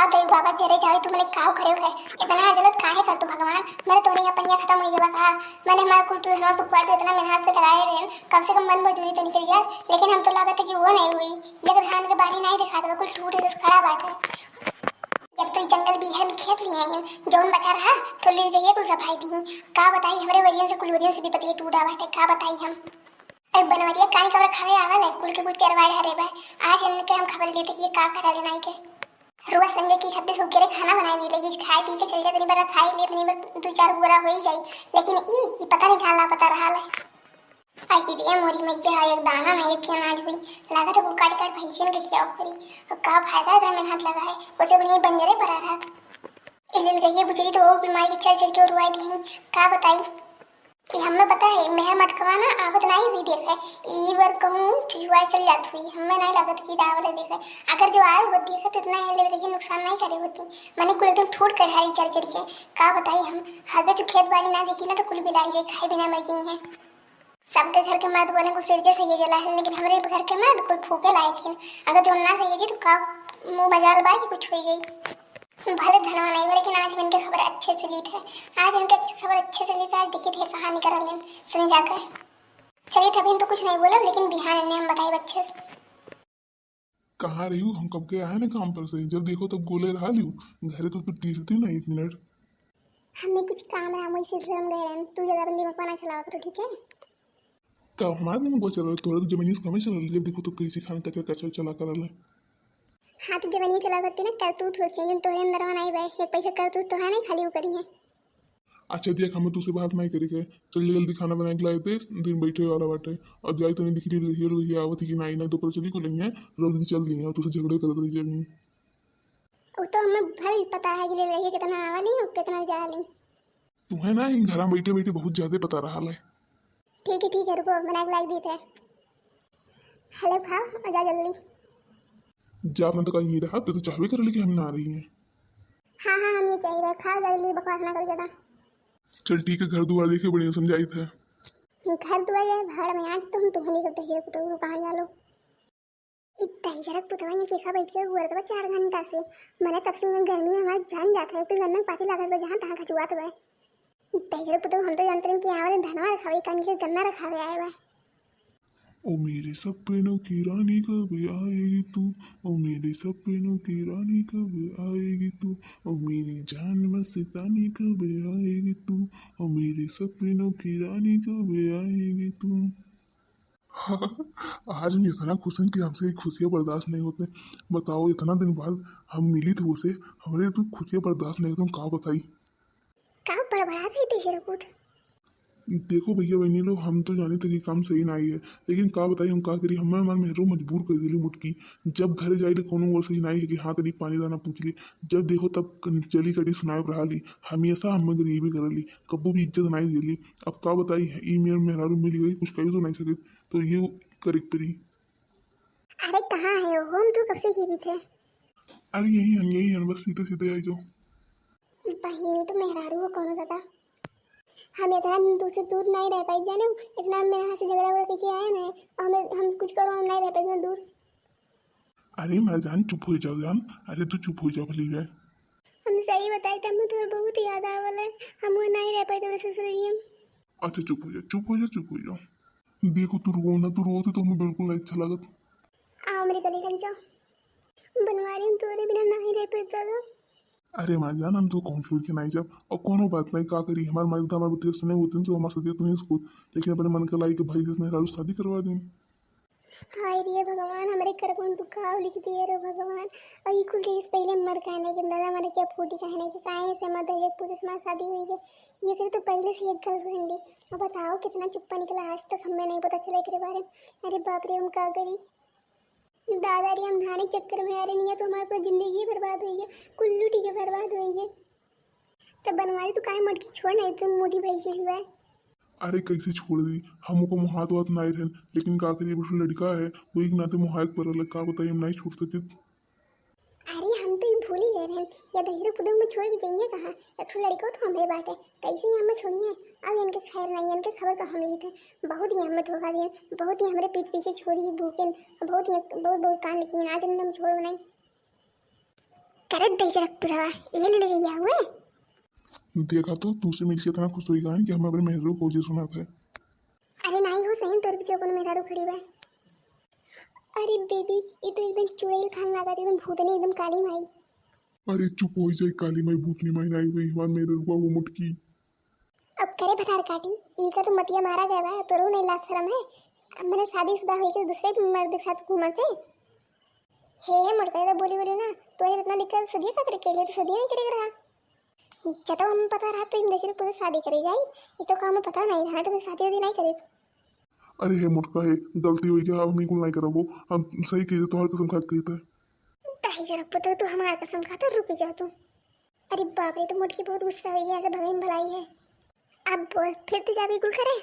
जाओ देव बाबा जरे जाओ तुमने काव करे है इतना जलत काहे कर तू भगवान मेरे तो नहीं अपन खत्म हो गया कहा मैंने हमारा कुल तू हमारा सुखवा दे इतना मेहनत से लगाए रहे कम से कम मन मजूरी तो निकल गया लेकिन हम तो लागत है कि वो नहीं हुई लेकिन धान के बारी नहीं दिखा दे कुल टूटे से खड़ा बाटे जब तो जंगल भी है खेत लिए हैं जौन बचा रहा तो ले गई कुल सफाई दी का बताई हमारे वरियन से कुल वरियन से भी पतली टूटा बाटे का बताई हम ए बनवरिया कान कवर खावे आवल है कुल के कुल चरवाड़ हरे बा आज इनके हम खबर देते कि ये का करा लेना के रुआ संगे की खत्ते सूख के खाना बनाए दी लगी खाए पी के चल जाते नहीं बरा खाए लिए नहीं बस दो चार बुरा हो ही जाई लेकिन ई पता नहीं कहां लापता रहा है आई रे मोरी में जे एक दाना नहीं कि अनाज हुई लागत है वो काट काट भैंसे ने खियाओ करी तो का फायदा था मैंने हाथ लगाए उसे बनी बंजरे पर आ रहा इलिल गई बुझरी तो और बीमारी की चल चल के रुआई दी का बताई ये हमें पता है मेहर मटकवाना आवत नहीं हुई देखे ई बार कहूं जुआ चल जात हुई हमें नहीं लागत कि दावले देखे अगर जो आए होती है तो इतना ले लेके नुकसान नहीं करे होती मैंने कुल एकदम ठूट कढ़ाई चल चल के का बताई हम हर जो खेत बाड़ी ना देखी ना तो कुल बिलाई जाए खाए बिना मर गई है सबके घर के मर्द बोले को सिर जैसे ये जला है लेकिन हमारे घर के मर्द कुल फूके लाए थे अगर जो ना सही जी तो का मुंह मजाल बाई कुछ हो गई भले धनवा नहीं हुआ लेकिन आज इनके खबर अच्छे से ली थे आज इनके खबर अच्छे से ली थी आज देखी थे कहाँ निकल लें सुन जाकर चलिए तभी तो कुछ नहीं बोला लेकिन बिहान ने हम बताई बच्चे से कहाँ रही हूँ हम कब के आए ना काम पर से जब देखो तब गोले रहा लियो घरे तो तू टीरती ना 1 मिनट हमें कुछ काम है हम इसी से हम गए हैं तू ज़्यादा बंदी मकवाना चलावा करो ठीक है का हमारे दिन को चल थोड़ा तो जमीन कम चल जब देखो तो कैसे खाने कचर कचर चला कर हाँ तो जब नहीं चला करती ना करतूत होती है जिन तोरे अंदर नहीं भाई एक पैसे करतूत तो है नहीं खाली वो करी है अच्छा दिया हमें तुझसे बात नहीं करी के चल जल्दी खाना बना के लाए थे दिन बैठे वाला बाटे और जाए तो नहीं दिख रही आवत कि नहीं तो पता चली को लेंगे रोज चल दी और तुझसे झगड़े कर रही जमीन वो तो हमें भल पता है कि ले रही है कितना आवाली और कितना जा ली तुम्हें ना घर में बैठे बैठे बहुत ज्यादा पता रहा है ठीक है रुको बना के लाई दी थे हेलो खाओ और जा जल्दी जा मैं तो कहीं रहा तो चाहवे कर ली कि हम ना आ रही हैं हाँ हम ये चाहिए खाओ जल्दी बकवास ना करो ज़्यादा चल ठीक है घर दुआर देखे बढ़िया समझाई थे घर दुआ जाए भाड़ में आज तुम तुम्हें करते ही पुतो कहाँ जा लो इतना ही जरक पुतवा ये केखा बैठ के हुआ तो 4 घंटा से मैंने तब से ये गर्मी में हमारा जान जाता है तो गन्ना पाती लागत जहाँ तहाँ खचुआ तो है इतना ही जरक पुतो हम तो जानते हैं कि यहाँ वाले धनवा रखा हुआ कहीं से गन्ना रखा हुआ आया हुआ ओ मेरे सपनों की रानी कब आएगी तू ओ मेरे सपनों की रानी कब आएगी तू ओ मेरी जान मस्तानी कब आएगी तू ओ मेरे सपनों की रानी कब आएगी तू आज मैं इतना खुश हूँ कि हमसे खुशियाँ बर्दाश्त नहीं होते बताओ इतना दिन बाद हम मिली थे उसे हमारे तो खुशियाँ बर्दाश्त नहीं होती कहाँ बताई कहाँ पर बढ़ा थे तेरे कुछ देखो भैया बहनी लोग हम तो जाने थे कि काम सही ना आई है लेकिन का बताइए हम का करी हमें हमारे मेहरों मजबूर कर दिली मुटकी जब घर जाए कोनो वो सही ना आई है कि हाँ तरी पानी दाना पूछ ली जब देखो तब चली कटी सुनाए रहा ली हमेशा हम गरीबी कर ली कबू भी इज्जत नहीं दिली अब का बताई ई मेरे मेहरारू मिली गई कुछ कही तो नहीं सके तो ये करी परी अरे कहाँ है वो हम तो कब से ही थे अरे यही है बस सीधे सीधे आई जाओ बहनी तो मेहरारू को कौन सा हम इतना दिन तुझसे दूर नहीं रह पाए जाने इतना मेरे हाथ से झगड़ा वगड़ा करके आया ना हमें हम कुछ करो हम नहीं रह पाए इतना दूर अरे मैं जान चुप हो जाओ जान अरे तू चुप हो जाओ भली है हम सही बताए थे हमें तुम्हें बहुत याद आया वाला है हम वो नहीं रह पाए थे ससुराल अच्छा चुप हो जाओ देखो तू रो तो हमें बिल्कुल नहीं अच्छा लगत आओ मेरे गले लग जाओ बनवारी हम तुम्हारे बिना नहीं रह पाए दादा अरे माँ जान हम तो कौन छोड़ के नहीं जाब और कोनो बात नहीं का करी हमारे माई तो हमारे बतिया सुने होते तो हमारे सदिया तुम्हें इसको लेकिन अपने मन का लाई कि भाई जिसने मेहरारू शादी करवा दें हाय रे भगवान हमारे कर कौन दुखाव लिख दिए रे भगवान और ये खुल के इस पहले मर कहने के दादा हमारे क्या फूटी कहने के काहे से मत है पूरे से शादी हुई है ये करे तो पहले से एक गर्लफ्रेंड है अब बताओ कितना चुप्पा निकला आज तक हमें नहीं पता चला इसके बारे में अरे बाप रे हम क्या करी दादा रे हम धाने के चक्कर में आ रहे नहीं है तो हमारी पूरी जिंदगी बर्बाद हुई है कुल्लू टीके बर्बाद हुई है तब बनवारी तो काहे मटकी छोड़ नहीं तुम मोटी भाई से हुआ अरे कैसे छोड़ दी हमको मुहात वात नहीं रहन लेकिन का करिए बस लड़का है वो एक नाते मुहायक पर अलग का बताइए हम नहीं छोड़ सकते अरे हम तो ये भूल ही गए हैं या दहीरा पुदम में छोड़ के जाएंगे कहाँ एक लड़का तो हमारे बात है कैसे ही हमें छोड़िए अब इनके खैर नहीं इनके खबर तो हम ही थे बहुत ही हमें धोखा दिए बहुत ही हमारे पीठ पीछे छोड़ी भूखे बहुत कान लेकिन आज इन्हें हम छोड़ नहीं करत दई जरक पुरावा ये ले गया हुए। देखा तो दूसरे मिल के इतना खुश हुई गए कि हमें अपने मेहरू को जो सुना था। अरे नहीं हो सही तोर पीछे कोनो मेहरारू खड़ी बा। अरे बेबी ये तो एकदम चुड़ैल खान लगा एकदम भूतनी एकदम काली माई। अरे चुप हो जाए, काली माई भूतनी माई आई हुई हमारे मेरे रुआ वो मुटकी। अब करे भतार काटी ई का तो मतिया मारा गया बा तोरो नहीं लाज शरम है। अब मैंने शादीशुदा होई के दूसरे मर्द के साथ घूमते हे मुड़का तो बोली बोली ना तो ये इतना दिक्कत सदिया का करे के लिए तो सदिया नहीं करेगा रहा। जब हम पता रहा तो इन देश पूरे शादी करे जाए ये तो काम पता नहीं रहा तो मैं शादी नहीं करे। अरे हे मुटका है, गलती हुई क्या, हम बिल्कुल नहीं करबो, हम सही कही तुम्हारी कसम खा के कही था। ताही जरा पता तू हमारा कसम खाता रुक जा तू। अरे बाप रे तो मुटकी बहुत गुस्सा हो गया ऐसे भगवान भलाई है। अब बोल फिर तो जा बिल्कुल करे।